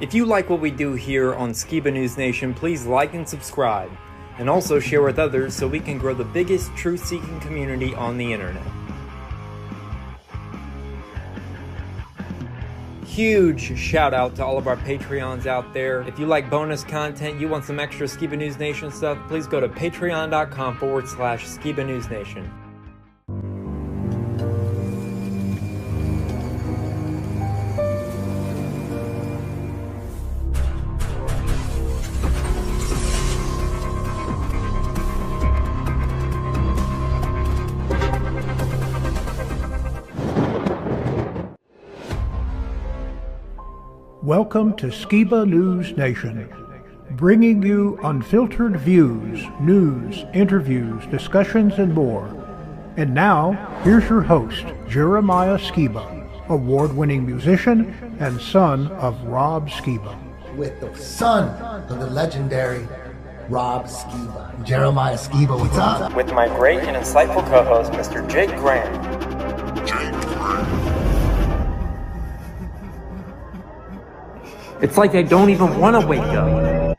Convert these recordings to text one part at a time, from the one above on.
If you like what we do here on Skiba News Nation, please like and subscribe, and also share with others so we can grow the biggest truth-seeking community on the internet. Huge shout out to all of our Patreons out there. If you like bonus content, you want some extra Skiba News Nation stuff, please go to patreon.com/Skiba News Nation. Welcome to Skiba News Nation, bringing you unfiltered views, news, interviews, discussions, and more. And now, here's your host, Jeremiah Skiba, award-winning musician and son of Rob Skiba. With the son of the legendary Rob Skiba. Jeremiah Skiba, what's up? With my great and insightful co-host, Mr. Jake Graham. It's like I don't even want to wake up.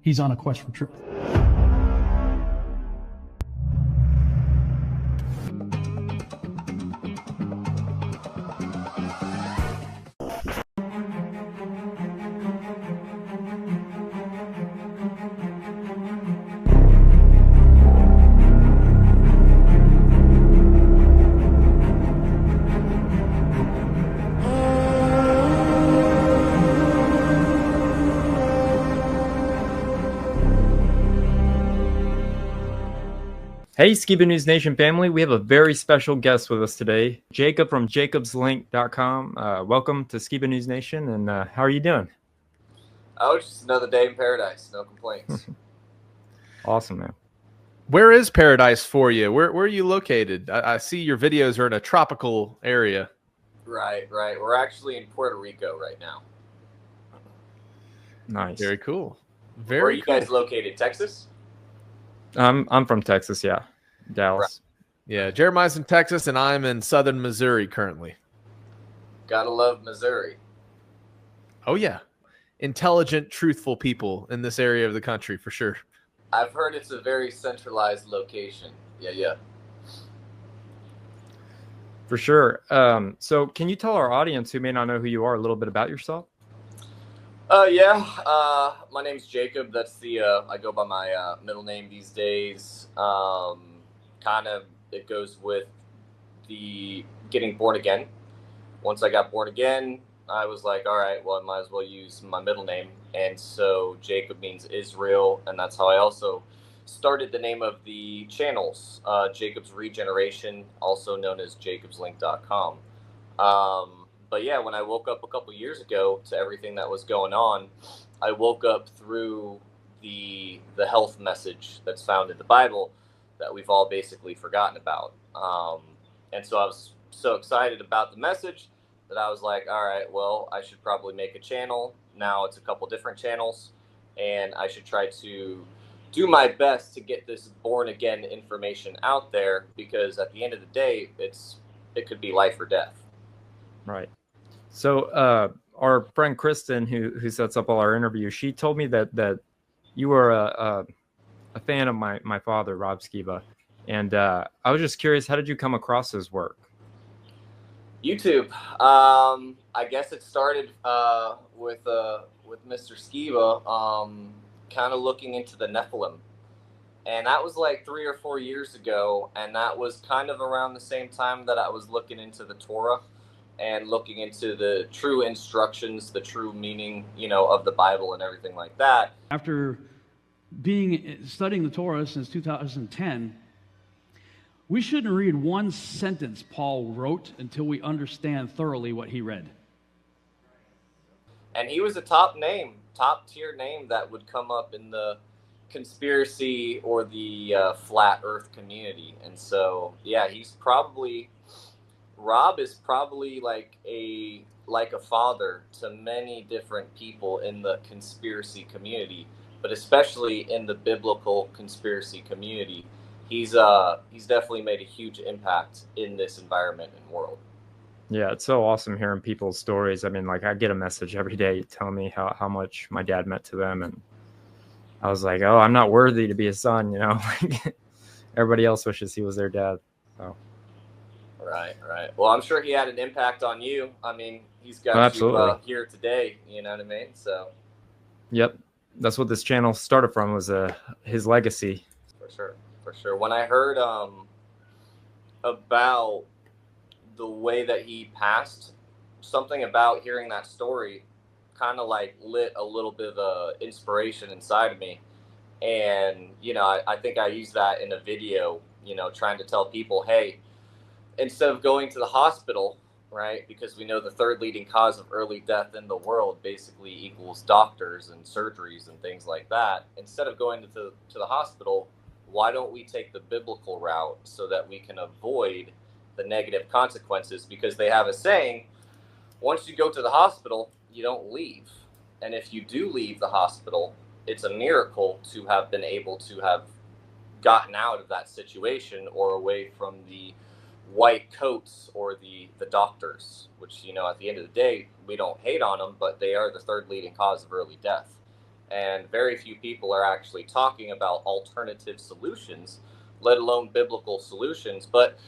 He's on a quest for truth. Hey, Skiba News Nation family, we have a very special guest with us today, Jacob from jacobslink.com. Welcome to Skiba News Nation, and how are you doing? Oh, just another day in paradise. No complaints. Awesome, man. Where is paradise for you? Where are you located? I see your videos are in a tropical area. Right. We're actually in Puerto Rico right now. Nice. Very cool. Where are you guys located? Texas? I'm from Texas, yeah. Dallas. Right. Yeah, Jeremiah's in Texas, and I'm in southern Missouri currently. Gotta love Missouri. Oh, yeah. Intelligent, truthful people in this area of the country, for sure. I've heard it's a very centralized location. Yeah. For sure. So can you tell our audience who may not know who you are a little bit about yourself? My name's Jacob. That's I go by my middle name these days. It goes with the getting born again. Once I got born again, I was like, all right, well, I might as well use my middle name. And so Jacob means Israel. And that's how I also started the name of the channels, Jacob's Regeneration, also known as jacobslink.com. But yeah, when I woke up a couple years ago to everything that was going on, I woke up through the health message that's found in the Bible that we've all basically forgotten about. And so I was so excited about the message that I was like, all right, well, I should probably make a channel. Now it's a couple different channels, and I should try to do my best to get this born again information out there, because at the end of the day, it could be life or death. Right. So our friend Kristen, who sets up all our interviews, she told me that you were a fan of my father, Rob Skiba, and I was just curious, how did you come across his work? YouTube. I guess it started with Mr. Skiba, kind of looking into the Nephilim, and that was like 3 or 4 years ago, and that was kind of around the same time that I was looking into the Torah and looking into the true instructions, the true meaning, of the Bible and everything like that. After studying the Torah since 2010, we shouldn't read one sentence Paul wrote until we understand thoroughly what he read. And he was a top tier name that would come up in the conspiracy or the flat earth community. And so, yeah, Rob is probably like a father to many different people in the conspiracy community, but especially in the biblical conspiracy community. He's definitely made a huge impact in this environment and world. Yeah, it's so awesome hearing people's stories. I mean, like, I get a message every day telling me how much my dad meant to them, and I was like, oh, I'm not worthy to be a son, you know. Everybody else wishes he was their dad. So. Right. Well, I'm sure he had an impact on you. I mean, he's got you here today. You know what I mean? So. Yep, that's what this channel started from, was his legacy. For sure. When I heard about the way that he passed, something about hearing that story kind of like lit a little bit of inspiration inside of me. And, you know, I think I used that in a video, you know, trying to tell people, hey, instead of going to the hospital, right, because we know the third leading cause of early death in the world basically equals doctors and surgeries and things like that. Instead of going to the hospital, why don't we take the biblical route so that we can avoid the negative consequences? Because they have a saying, once you go to the hospital, you don't leave. And if you do leave the hospital, it's a miracle to have been able to have gotten out of that situation or away from the white coats or the doctors, which, you know, at the end of the day, we don't hate on them, but they are the third leading cause of early death. And very few people are actually talking about alternative solutions, let alone biblical solutions. But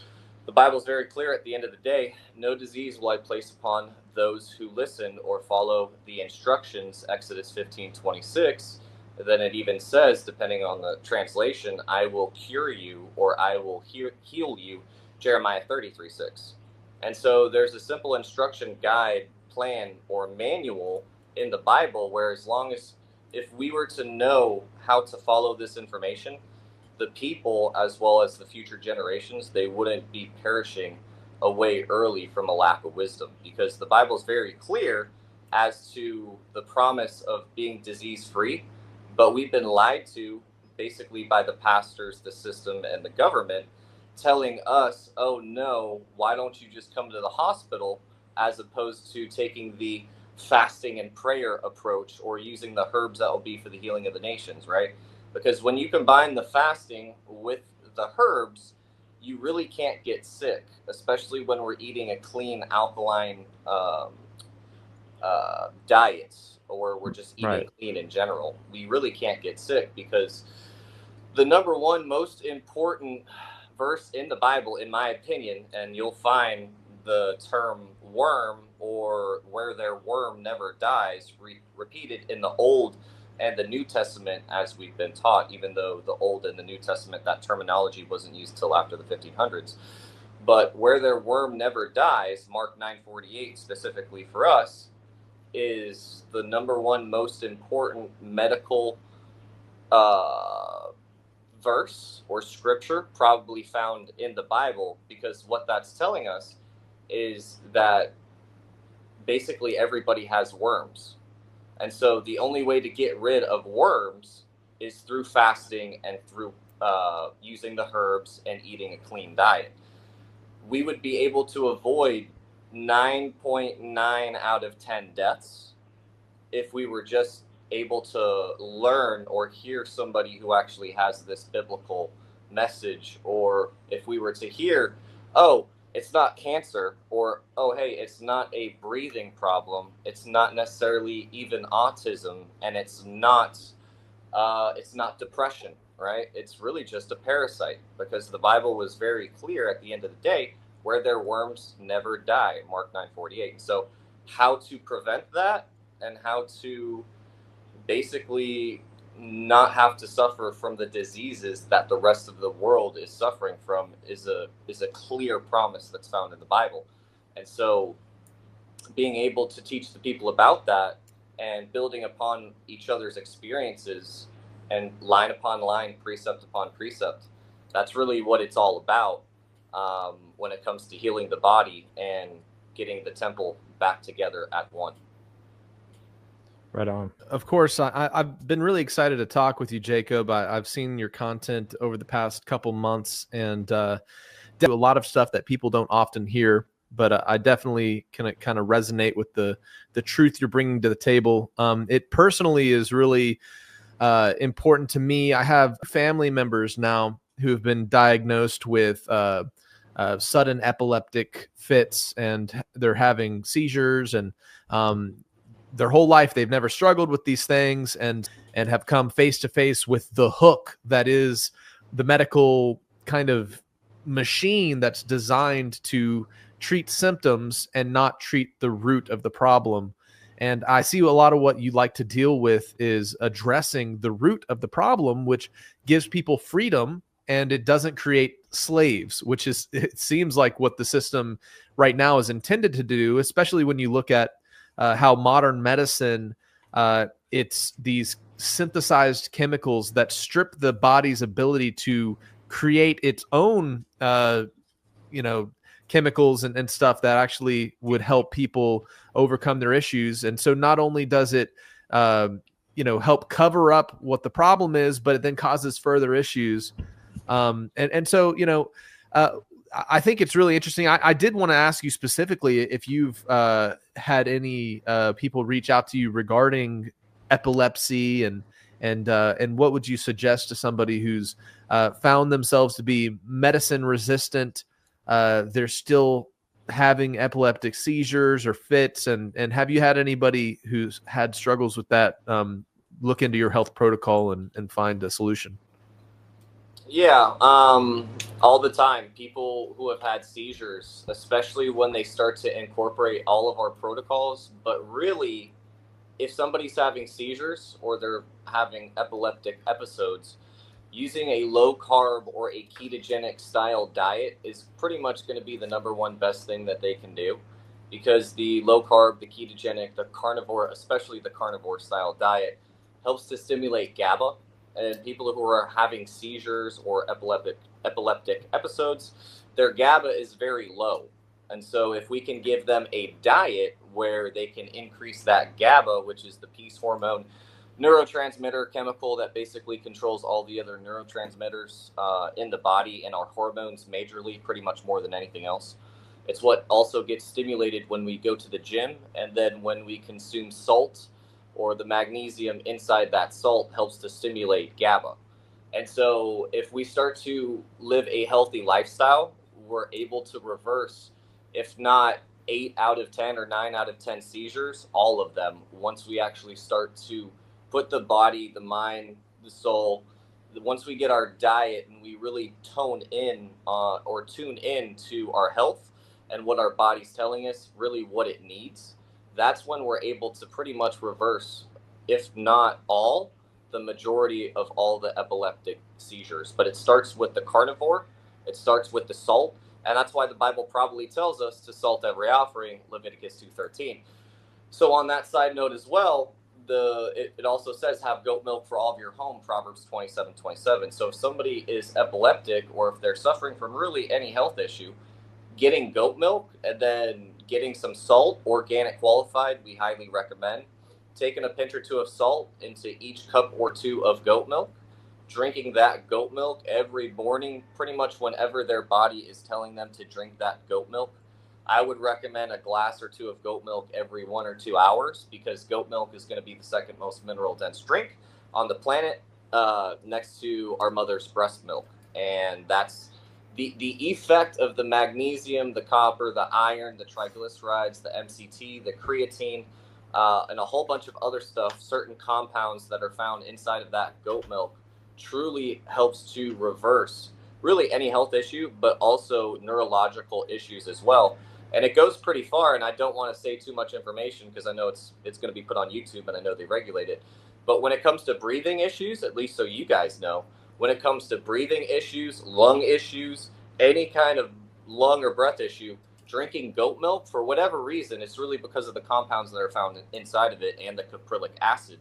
the Bible is very clear at the end of the day, no disease will I place upon those who listen or follow the instructions, Exodus 15:26. Then it even says, depending on the translation, I will cure you or I will heal you, Jeremiah 33:6. And so there's a simple instruction guide, plan, or manual in the Bible where, as long as, if we were to know how to follow this information, the people, as well as the future generations, they wouldn't be perishing away early from a lack of wisdom, because the Bible is very clear as to the promise of being disease-free, but we've been lied to basically by the pastors, the system, and the government, telling us, oh no, why don't you just come to the hospital, as opposed to taking the fasting and prayer approach or using the herbs that will be for the healing of the nations, right? Because when you combine the fasting with the herbs, you really can't get sick, especially when we're eating a clean, alkaline diet, or we're just eating clean in general. We really can't get sick, because the number one most important verse in the Bible, in my opinion, and you'll find the term worm, or where their worm never dies, repeated in the Old and the New Testament, as we've been taught, even though the Old and the New Testament, that terminology wasn't used till after the 1500s. But where their worm never dies, Mark 9:48 specifically for us, is the number one most important medical verse or scripture probably found in the Bible, because what that's telling us is that basically everybody has worms. And so the only way to get rid of worms is through fasting and through using the herbs and eating a clean diet. We would be able to avoid 9.9 out of 10 deaths if we were just able to learn or hear somebody who actually has this biblical message, or if we were to hear, oh, it's not cancer, or, oh, hey, it's not a breathing problem, it's not necessarily even autism, and it's not depression, right? It's really just a parasite, because the Bible was very clear at the end of the day, where their worms never die, Mark 9:48. So how to prevent that, and how to basically not have to suffer from the diseases that the rest of the world is suffering from is a clear promise that's found in the Bible. And so being able to teach the people about that, and building upon each other's experiences, and line upon line, precept upon precept, that's really what it's all about when it comes to healing the body and getting the temple back together at one. Right on. Of course, I've been really excited to talk with you, Jacob. I've seen your content over the past couple months, and do a lot of stuff that people don't often hear. But I definitely can kind of resonate with the truth you're bringing to the table. It personally is really important to me. I have family members now who have been diagnosed with sudden epileptic fits, and they're having seizures, and their whole life they've never struggled with these things, and have come face to face with the hook that is the medical kind of machine that's designed to treat symptoms and not treat the root of the problem. And I see a lot of what you like to deal with is addressing the root of the problem, which gives people freedom, and it doesn't create slaves, which is, it seems like what the system right now is intended to do, especially when you look at how modern medicine, it's these synthesized chemicals that strip the body's ability to create its own, chemicals and stuff that actually would help people overcome their issues. And so not only does it, help cover up what the problem is, but it then causes further issues. So, I think it's really interesting. I did want to ask you specifically if you've had any people reach out to you regarding epilepsy, and what would you suggest to somebody who's found themselves to be medicine resistant? They're still having epileptic seizures or fits, and have you had anybody who's had struggles with that look into your health protocol and find a solution? Yeah, all the time. People who have had seizures, especially when they start to incorporate all of our protocols. But really, if somebody's having seizures or they're having epileptic episodes, using a low carb or a ketogenic style diet is pretty much going to be the number one best thing that they can do, because the low carb, the ketogenic, the carnivore, especially the carnivore style diet, helps to stimulate GABA. And people who are having seizures or epileptic episodes, their GABA is very low. And so if we can give them a diet where they can increase that GABA, which is the peace hormone, neurotransmitter chemical that basically controls all the other neurotransmitters in the body and our hormones majorly, pretty much more than anything else. It's what also gets stimulated when we go to the gym, and then when we consume salt, or the magnesium inside that salt helps to stimulate GABA. And so if we start to live a healthy lifestyle, we're able to reverse, if not 8 out of 10 or 9 out of 10 seizures, all of them, once we actually start to put the body, the mind, the soul, once we get our diet and we really tune in to our health and what our body's telling us, really what it needs, that's when we're able to pretty much reverse, if not all, the majority of all the epileptic seizures. But it starts with the carnivore, it starts with the salt, and that's why the Bible probably tells us to salt every offering, Leviticus 2:13. So on that side note as well, it also says have goat milk for all of your home, Proverbs 27:27. So if somebody is epileptic, or if they're suffering from really any health issue, getting goat milk and then getting some salt, organic qualified, we highly recommend. Taking a pinch or two of salt into each cup or two of goat milk, drinking that goat milk every morning, pretty much whenever their body is telling them to drink that goat milk. I would recommend a glass or two of goat milk every 1 or 2 hours, because goat milk is going to be the second most mineral dense drink on the planet, next to our mother's breast milk. And that's the effect of the magnesium, the copper, the iron, the triglycerides, the MCT, the creatine, and a whole bunch of other stuff, certain compounds that are found inside of that goat milk, truly helps to reverse really any health issue, but also neurological issues as well. And it goes pretty far, and I don't want to say too much information because I know it's going to be put on YouTube, and I know they regulate it. But when it comes to breathing issues, at least so you guys know, when it comes to breathing issues, lung issues, any kind of lung or breath issue, drinking goat milk, for whatever reason, it's really because of the compounds that are found inside of it and the caprylic acid.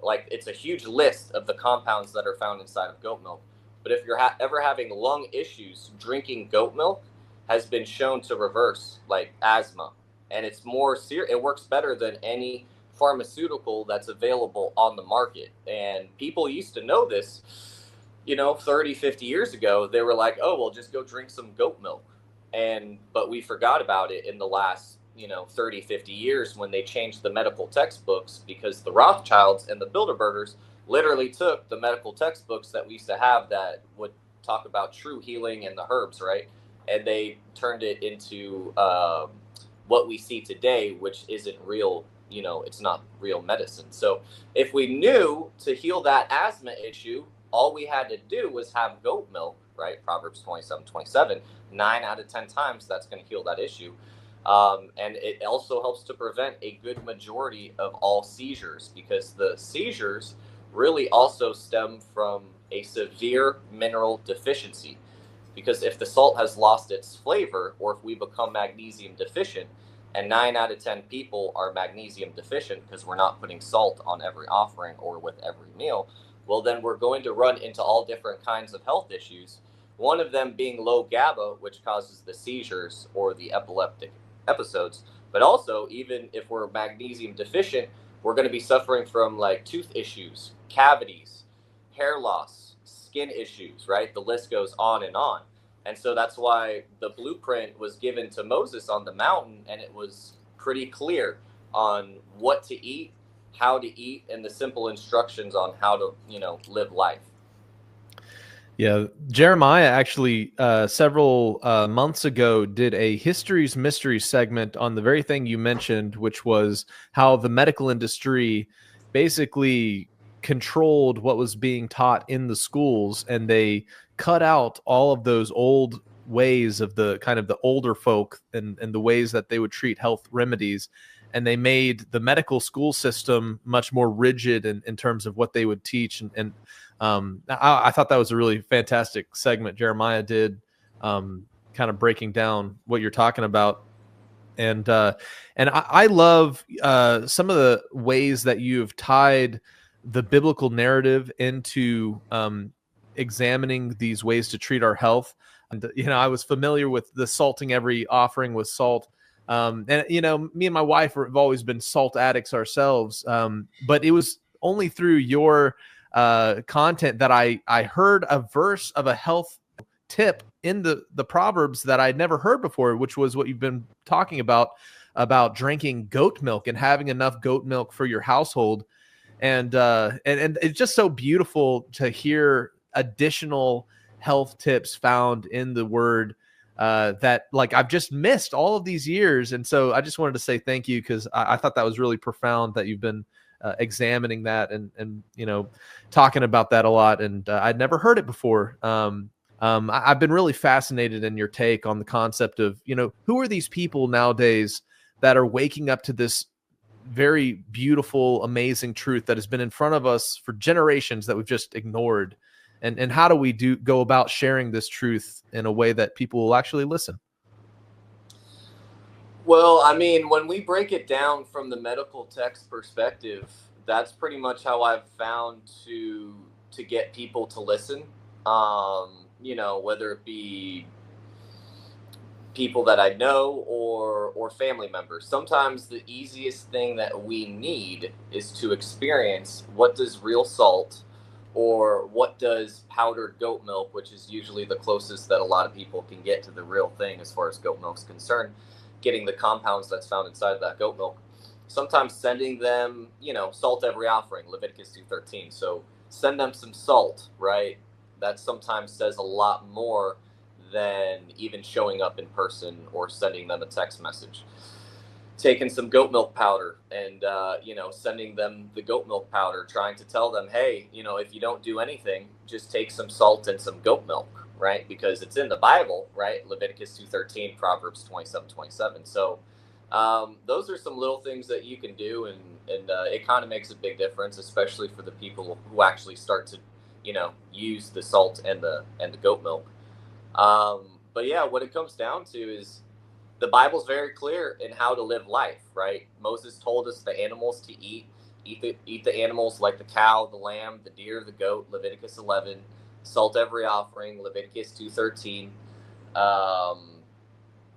Like, it's a huge list of the compounds that are found inside of goat milk. But if you're ever having lung issues, drinking goat milk has been shown to reverse, like, asthma. And it's more serious. It works better than any pharmaceutical that's available on the market. And people used to know this, 30, 50 years ago. They were like, oh, well, just go drink some goat milk. But we forgot about it in the last, 30, 50 years when they changed the medical textbooks, because the Rothschilds and the Bilderbergers literally took the medical textbooks that we used to have that would talk about true healing and the herbs, right? And they turned it into what we see today, which isn't real, it's not real medicine. So if we knew to heal that asthma issue, all we had to do was have goat milk, right? Proverbs 27:27, 9 out of 10 times that's going to heal that issue. And it also helps to prevent a good majority of all seizures, because the seizures really also stem from a severe mineral deficiency. Because if the salt has lost its flavor, or if we become magnesium deficient, and 9 out of 10 people are magnesium deficient because we're not putting salt on every offering or with every meal, well, then we're going to run into all different kinds of health issues. One of them being low GABA, which causes the seizures or the epileptic episodes. But also, even if we're magnesium deficient, we're going to be suffering from like tooth issues, cavities, hair loss, skin issues, right? The list goes on and on. And so that's why the blueprint was given to Moses on the mountain, and it was pretty clear on what to eat, how to eat, and the simple instructions on how to, live life. Yeah, Jeremiah actually several months ago did a History's Mystery segment on the very thing you mentioned, which was how the medical industry basically controlled what was being taught in the schools, and they cut out all of those old ways of the kind of the older folk and the ways that they would treat health remedies. And they made the medical school system much more rigid in terms of what they would teach. I thought that was a really fantastic segment Jeremiah did, kind of breaking down what you're talking about. And I love some of the ways that you've tied the biblical narrative into examining these ways to treat our health. And, I was familiar with the salting every offering with salt. And, me and my wife have always been salt addicts ourselves. But it was only through your content that I heard a verse of a health tip in the Proverbs that I'd never heard before, which was what you've been talking about drinking goat milk and having enough goat milk for your household. And it's just so beautiful to hear additional health tips found in the word that like I've just missed all of these years. And so I just wanted to say thank you, because I thought that was really profound that you've been examining that and talking about that a lot. And I'd never heard it before. I've been really fascinated in your take on the concept of, who are these people nowadays that are waking up to this very beautiful, amazing truth that has been in front of us for generations that we've just ignored. And how do we go about sharing this truth in a way that people will actually listen? Well, I mean, when we break it down from the medical text perspective, that's pretty much how I've found to get people to listen. Whether it be people that I know or family members. Sometimes the easiest thing that we need is to experience what does real salt or what does powdered goat milk, which is usually the closest that a lot of people can get to the real thing as far as goat milk is concerned, getting the compounds that's found inside of that goat milk. Sometimes sending them, salt every offering, Leviticus 2:13. So send them some salt, right? That sometimes says a lot more than even showing up in person or sending them a text message. Taking some goat milk powder and, sending them the goat milk powder, trying to tell them, hey, if you don't do anything, just take some salt and some goat milk, right? Because it's in the Bible, right? Leviticus 2:13, Proverbs 27:27. So those are some little things that you can do, and it kind of makes a big difference, especially for the people who actually start to, use the salt and the goat milk. But yeah, what it comes down to is the Bible's very clear in how to live life, right? Moses told us the animals to eat the animals like the cow, the lamb, the deer, the goat, Leviticus 11, salt every offering, Leviticus 2:13.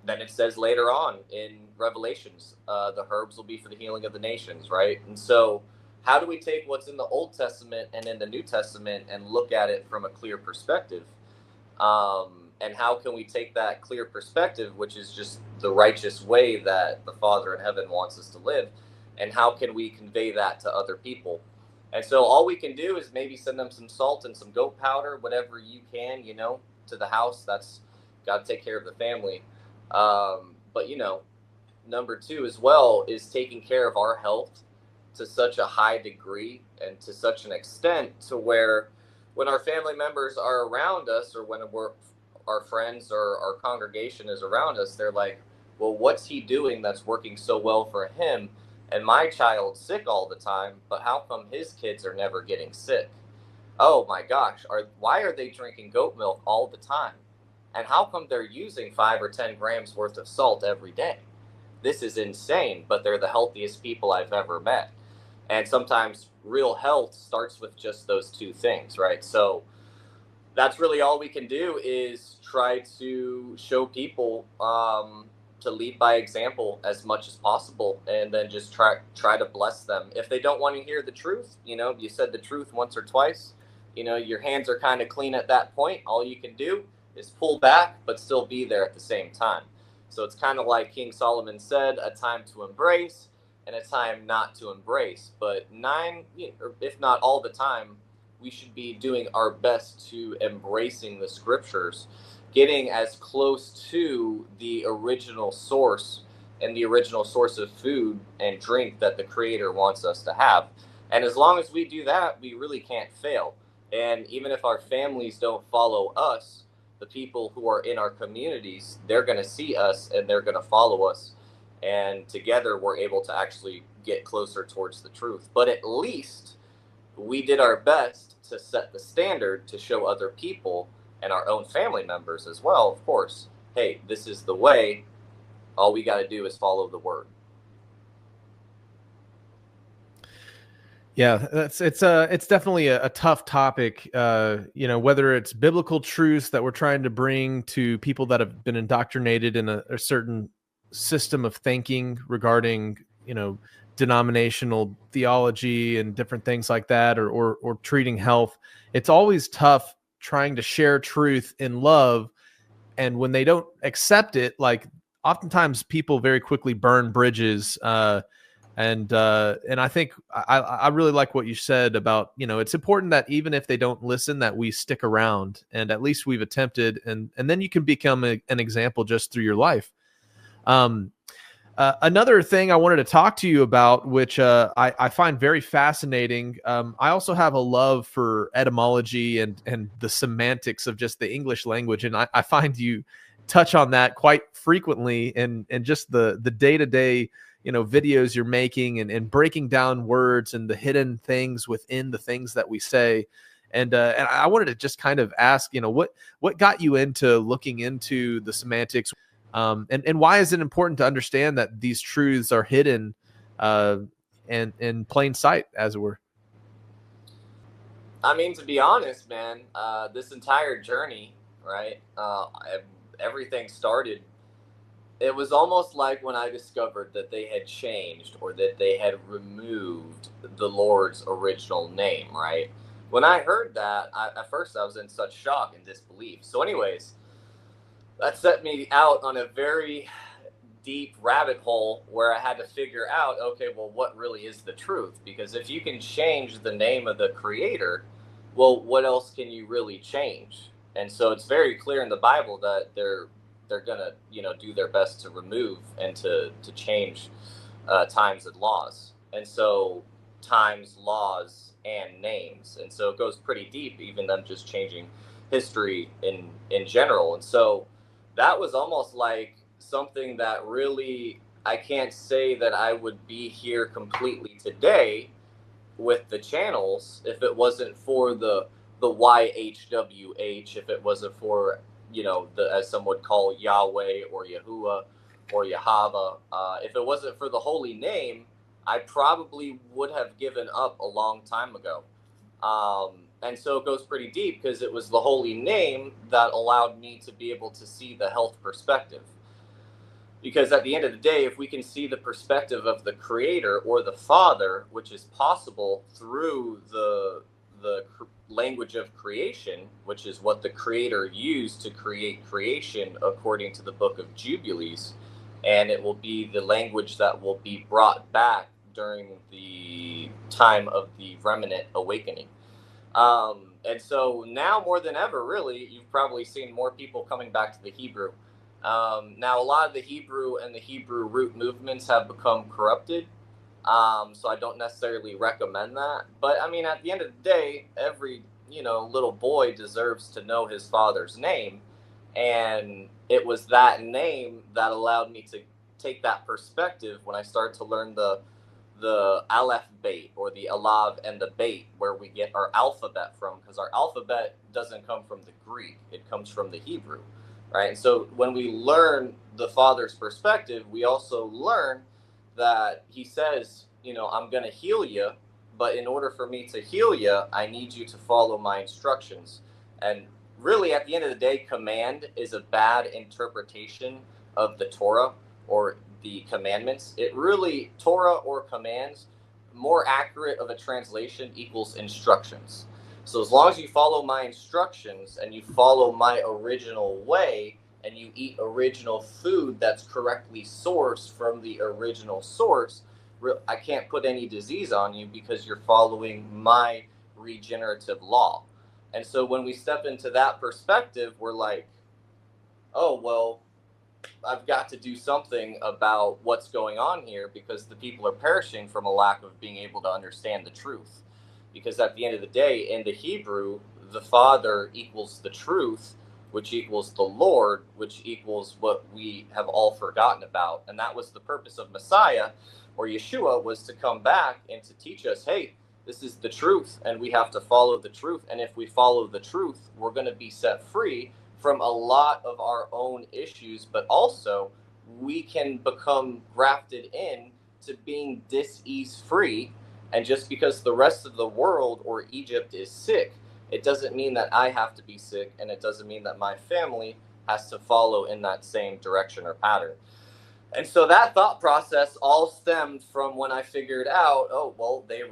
then it says later on in Revelations, the herbs will be for the healing of the nations, right? And so how do we take what's in the Old Testament and in the New Testament and look at it from a clear perspective? And how can we take that clear perspective, which is just the righteous way that the Father in heaven wants us to live, and how can we convey that to other people? And so all we can do is maybe send them some salt and some goat powder, whatever you can, to the house. That's got to take care of the family. But, number two as well is taking care of our health to such a high degree and to such an extent to where when our family members are around us, or when our friends or our congregation is around us, they're like, well, what's he doing that's working so well for him? And my child's sick all the time, but how come his kids are never getting sick? Oh my gosh, why are they drinking goat milk all the time? And how come they're using 5 or 10 grams worth of salt every day? This is insane, but they're the healthiest people I've ever met. And sometimes real health starts with just those two things, right? So that's really all we can do, is try to show people to lead by example as much as possible, and then just try to bless them. If they don't want to hear the truth, you said the truth once or twice, your hands are kind of clean at that point. All you can do is pull back, but still be there at the same time. So it's kind of like King Solomon said, a time to embrace and a time not to embrace. But if not all the time, we should be doing our best to embracing the scriptures, getting as close to the original source and the original source of food and drink that the Creator wants us to have. And as long as we do that, we really can't fail. And even if our families don't follow us, the people who are in our communities, they're going to see us and they're going to follow us. And together we're able to actually get closer towards the truth. But at least we did our best to set the standard to show other people and our own family members as well, of course, hey, this is the way. All we got to do is follow the word. Yeah, it's definitely a tough topic, whether it's biblical truths that we're trying to bring to people that have been indoctrinated in a certain system of thinking regarding, denominational theology and different things like that, or treating health. It's always tough trying to share truth in love. And when they don't accept it, like oftentimes people very quickly burn bridges, and I think I really like what you said about, it's important that even if they don't listen, that we stick around, and at least we've attempted, and then you can become an example just through your life. Another thing I wanted to talk to you about, which I find very fascinating. I also have a love for etymology and the semantics of just the English language, and I find you touch on that quite frequently, and just the day-to-day videos you're making, and breaking down words and the hidden things within the things that we say. And I wanted to just kind of ask, what got you into looking into the semantics, and why is it important to understand that these truths are hidden and in plain sight, as it were? I mean, to be honest, man, this entire journey, right? Everything started. It was almost like when I discovered that they had changed, or that they had removed the Lord's original name, right? When I heard that, at first I was in such shock and disbelief. So anyways, that set me out on a very deep rabbit hole where I had to figure out, okay, well, what really is the truth? Because if you can change the name of the Creator, well, what else can you really change? And so it's very clear in the Bible that they're gonna, do their best to remove and to change times and laws. And so times, laws, and names. And so it goes pretty deep, even them just changing history in general. And so that was almost like something that really, I can't say that I would be here completely today with the channels if it wasn't for the YHWH, if it wasn't for, as some would call Yahweh or Yahuwah or Yahweh. If it wasn't for the holy name, I probably would have given up a long time ago. And so it goes pretty deep, because it was the holy name that allowed me to be able to see the health perspective. Because at the end of the day, if we can see the perspective of the creator or the father, which is possible through the language of creation, which is what the creator used to create creation according to the book of Jubilees, and it will be the language that will be brought back during the time of the remnant awakening. And so now more than ever, really, you've probably seen more people coming back to the Hebrew. Now, a lot of the Hebrew and the Hebrew root movements have become corrupted. So I don't necessarily recommend that. But I mean, at the end of the day, every, little boy deserves to know his father's name. And it was that name that allowed me to take that perspective when I started to learn the Aleph Bait, or the Alav and the Bait, where we get our alphabet from, because our alphabet doesn't come from the Greek, it comes from the Hebrew, right? And so when we learn the Father's perspective, we also learn that he says, I'm going to heal you, but in order for me to heal you, I need you to follow my instructions. And really, at the end of the day, command is a bad interpretation of the Torah or the commandments. It really, Torah or commands, more accurate of a translation equals instructions. So as long as you follow my instructions and you follow my original way and you eat original food that's correctly sourced from the original source, I can't put any disease on you because you're following my regenerative law. And so when we step into that perspective, we're like, oh, well, I've got to do something about what's going on here, because the people are perishing from a lack of being able to understand the truth. Because at the end of the day, in the Hebrew, the Father equals the truth, which equals the Lord, which equals what we have all forgotten about. And that was the purpose of Messiah, or Yeshua, was to come back and to teach us, hey, this is the truth, and we have to follow the truth. And if we follow the truth, we're going to be set free from a lot of our own issues, but also we can become grafted in to being dis-ease free. And just because the rest of the world or Egypt is sick, it doesn't mean that I have to be sick, and it doesn't mean that my family has to follow in that same direction or pattern. And so that thought process all stemmed from when I figured out, oh, well, they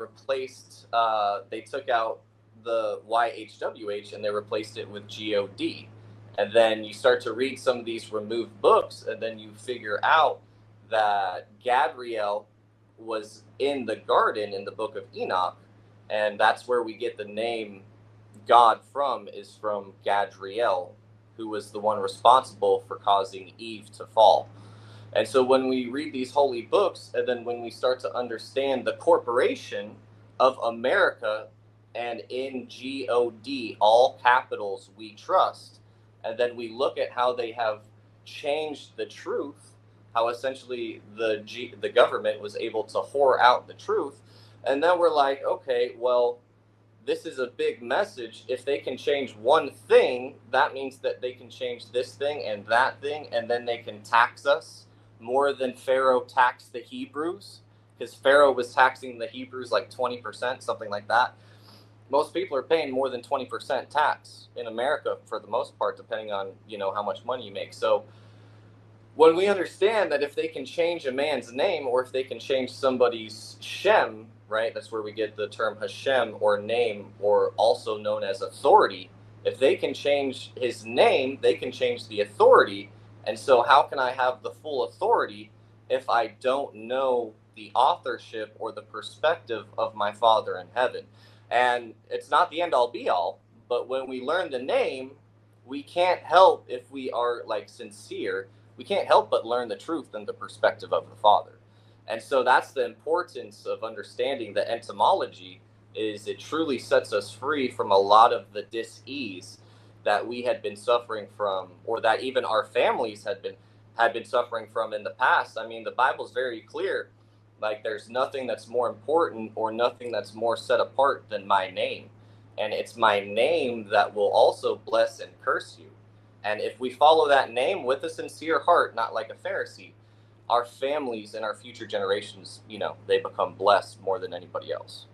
took out the YHWH and they replaced it with GOD. And then you start to read some of these removed books, and then you figure out that Gabriel was in the garden in the book of Enoch, and that's where we get the name God from, is from Gadriel, who was the one responsible for causing Eve to fall. And so when we read these holy books, and then when we start to understand the corporation of America, and in GOD, all capitals, we trust, and then we look at how they have changed the truth, how essentially the government was able to whore out the truth. And then we're like, okay, well, this is a big message. If they can change one thing, that means that they can change this thing and that thing, and then they can tax us more than Pharaoh taxed the Hebrews, because Pharaoh was taxing the Hebrews like 20%, something like that. Most people are paying more than 20% tax in America for the most part, depending on, how much money you make. So when we understand that if they can change a man's name, or if they can change somebody's Shem, right? That's where we get the term Hashem, or name, or also known as authority. If they can change his name, they can change the authority. And so how can I have the full authority if I don't know the authorship or the perspective of my Father in heaven? And it's not the end all be all, but when we learn the name, we can't help, if we are like sincere, we can't help but learn the truth and the perspective of the Father. And so that's the importance of understanding the etymology, is it truly sets us free from a lot of the dis-ease that we had been suffering from, or that even our families had been suffering from in the past. I mean, the Bible's very clear. Like, there's nothing that's more important or nothing that's more set apart than my name. And it's my name that will also bless and curse you. And if we follow that name with a sincere heart, not like a Pharisee, our families and our future generations, they become blessed more than anybody else.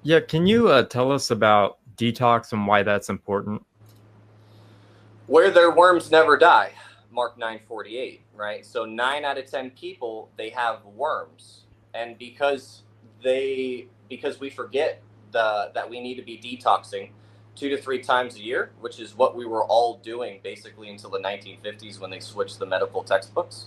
Yeah, can you tell us about detox and why that's important? Where their worms never die, Mark 9:48, right? So 9 out of 10 people, they have worms. And because we forget that we need to be detoxing 2 to 3 times a year, which is what we were all doing basically until the 1950s when they switched the medical textbooks.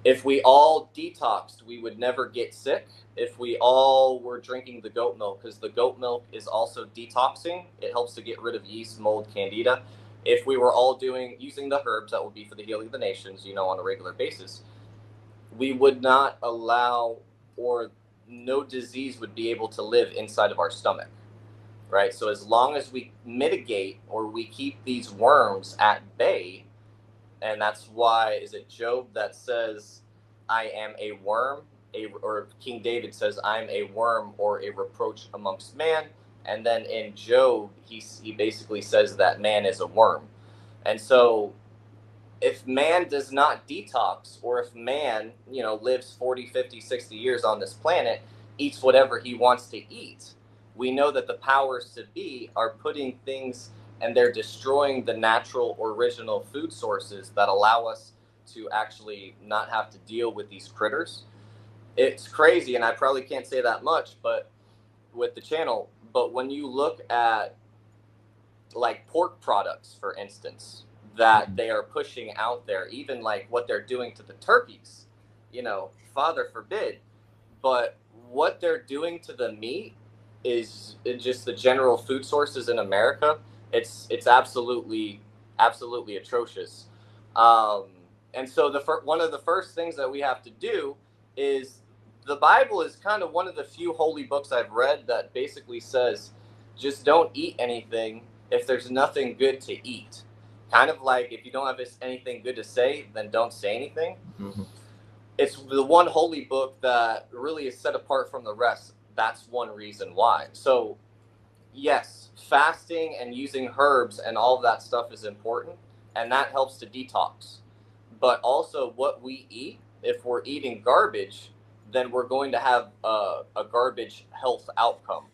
If we all detoxed, we would never get sick. If we all were drinking the goat milk, because the goat milk is also detoxing, it helps to get rid of yeast, mold, candida. If we were all using the herbs that will be for the healing of the nations, on a regular basis, we would not allow, or no disease would be able to live inside of our stomach, right? So as long as we mitigate or we keep these worms at bay, and that's why, is it Job that says, I am a worm, or King David says, I'm a worm or a reproach amongst man. And then in Job, he basically says that man is a worm. And so if man does not detox, or if man, lives 40, 50, 60 years on this planet, eats whatever he wants to eat, we know that the powers to be are putting things, and they're destroying the natural original food sources that allow us to actually not have to deal with these critters. It's crazy, and I probably can't say that much, but with the channel, but when you look at like pork products, for instance, that they are pushing out there, even like what they're doing to the turkeys, Father forbid, but what they're doing to the meat is just the general food sources in America. It's absolutely atrocious. And so one of the first things that we have to do is, the Bible is kind of one of the few holy books I've read that basically says, just don't eat anything if there's nothing good to eat. Kind of like, if you don't have anything good to say, then don't say anything. Mm-hmm. It's the one holy book that really is set apart from the rest. That's one reason why. So yes, fasting and using herbs and all of that stuff is important, and that helps to detox. But also what we eat, if we're eating garbage, then we're going to have a garbage health outcome.